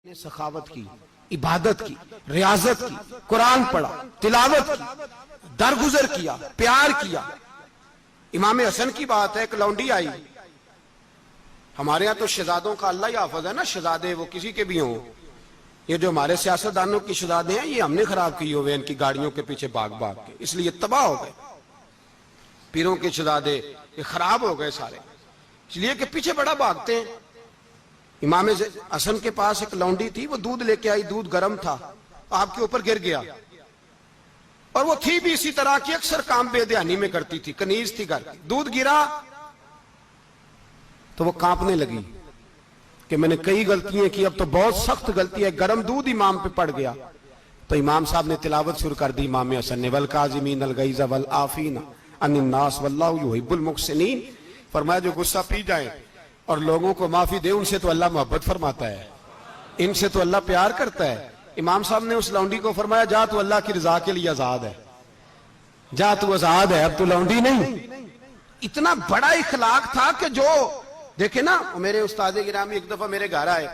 نے سخاوت کی، عبادت کی، ریاضت کی، قرآن پڑھا، تلاوت کی، درگزر کیا، پیار کیا۔ امام حسن کی بات ہے، ایک لونڈی آئی، ہمارے ہاں تو شہزادوں کا اللہ ہی حافظ ہے نا، شہزادے وہ کسی کے بھی ہوں، یہ جو ہمارے سیاستدانوں کی شہزادے ہیں یہ ہم نے خراب کیے ہوئے ان کی گاڑیوں کے پیچھے بھاگ بھاگ کے، اس لیے تباہ ہو گئے۔ پیروں کے شہزادے یہ خراب ہو گئے سارے، اس لیے کہ پیچھے بڑا بھاگتے ہیں۔ امام حسن کے پاس ایک لونڈی تھی، وہ دودھ لے کے آئی، دودھ گرم تھا، آپ کے اوپر گر گیا، اور وہ تھی بھی اسی طرح کی، اکثر کام بے دھیانی میں کرتی تھی، کنیز تھی گھر کی۔ دودھ گرا تو وہ کانپنے لگی کہ میں نے کئی غلطیاں کی، اب تو بہت سخت غلطی ہے، گرم دودھ امام پہ پڑ گیا۔ تو امام صاحب نے تلاوت شروع کر دی، امام حسن نے، والکاظمین الغیظ والعافین عن الناس واللہ یحب المحسنین، فرمایا جو غصہ پی جائیں اور لوگوں کو معافی دے، ان سے تو اللہ محبت فرماتا ہے، ان سے تو اللہ پیار کرتا ہے۔ امام صاحب نے اس لونڈی کو فرمایا جا تو اللہ کی رضا کے لیے آزاد ہے، جا تو آزاد ہے، اب تو لونڈی نہیں۔ اتنا بڑا اخلاق تھا کہ جو دیکھیں نا، میرے استاد گرامی ایک دفعہ میرے گھر آئے،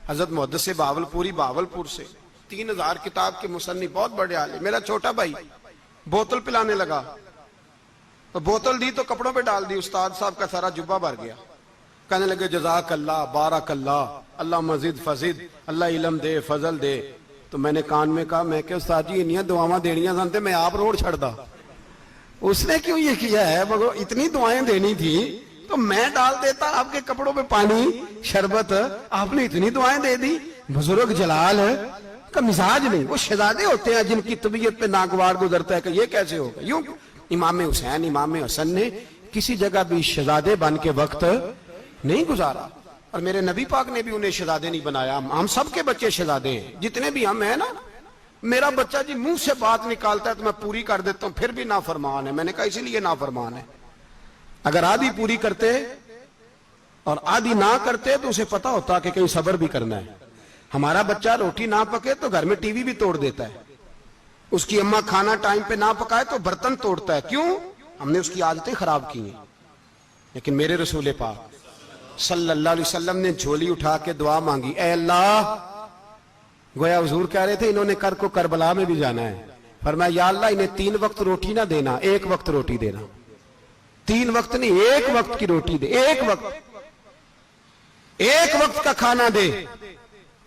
حضرت محدث باولپوری، باولپور سے، 3000 کتاب کے مصنف، بہت بڑے عالم، میرا چھوٹا بھائی بوتل پلانے لگا، تو بوتل دی تو کپڑوں پہ ڈال دی، استاد صاحب کا سارا جبہ بھر گیا۔ کہنے لگے جزاک اللہ، بارک اللہ، اللہ مزید فزید، اللہ علم دے، فضل دے۔ تو میں نے کان میں کہا، میں کہ استاد جی انہیاں دعاواں دینیاں سنتے، میں آپ روڑ چھڑ دا۔ اس نے کیوں یہ کیا ہے، مگر اتنی دعائیں دینی تھی تو میں ڈال دیتا آپ کے کپڑوں پہ پانی شربت، آپ نے اتنی دعائیں دے دی۔ بزرگ جلال کا مزاج نہیں، وہ شہزادے ہوتے ہیں جن کی طبیعت پہ ناگوار گزرتا ہے کہ یہ کیسے ہوگا۔ یوں امام حسین، امام حسن نے کسی جگہ بھی شہزادے بن کے وقت نہیں گزارا، اور میرے نبی پاک نے بھی انہیں شہزادے نہیں بنایا۔ ہم سب کے بچے شہزادے ہیں، جتنے بھی ہم ہیں نا۔ میرا بچہ جی منہ سے بات نکالتا ہے تو میں پوری کر دیتا ہوں، پھر بھی نافرمان ہے۔ میں نے کہا اسی لیے نافرمان ہے، اگر آدھی پوری کرتے اور آدھی نہ کرتے تو اسے پتا ہوتا کہ کہیں صبر بھی کرنا ہے۔ ہمارا بچہ روٹی نہ پکے تو گھر میں ٹی وی بھی توڑ دیتا ہے، اس کی اماں کھانا ٹائم پہ نہ پکائے تو برتن توڑتا ہے۔ کیوں؟ ہم نے اس کی عادتیں خراب کی ہیں۔ لیکن میرے رسول پاک صلی اللہ علیہ وسلم نے جھولی اٹھا کے دعا مانگی، اے اللہ، گویا حضور کہہ رہے تھے انہوں نے کر کو کربلا میں بھی جانا ہے، فرمایا یا اللہ انہیں 3 وقت روٹی نہ دینا، 1 وقت روٹی دینا، 3 وقت نہیں، 1 وقت کی روٹی دے، 1 وقت کا کھانا دے۔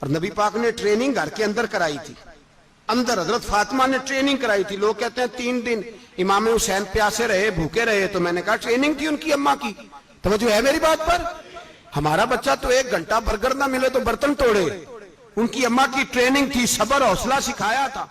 اور نبی پاک نے ٹریننگ گھر کے اندر کرائی تھی، اندر حضرت فاطمہ نے ٹریننگ کرائی تھی۔ لوگ کہتے ہیں 3 دن امام حسین پیاسے رہے، بھوکے رہے، تو میں نے کہا ٹریننگ تھی ان کی اماں کی۔ توجہ ہے میری بات پر؟ ہمارا بچہ تو 1 گھنٹہ برگر نہ ملے تو برتن توڑے، ان کی اماں کی ٹریننگ تھی، صبر حوصلہ سکھایا تھا۔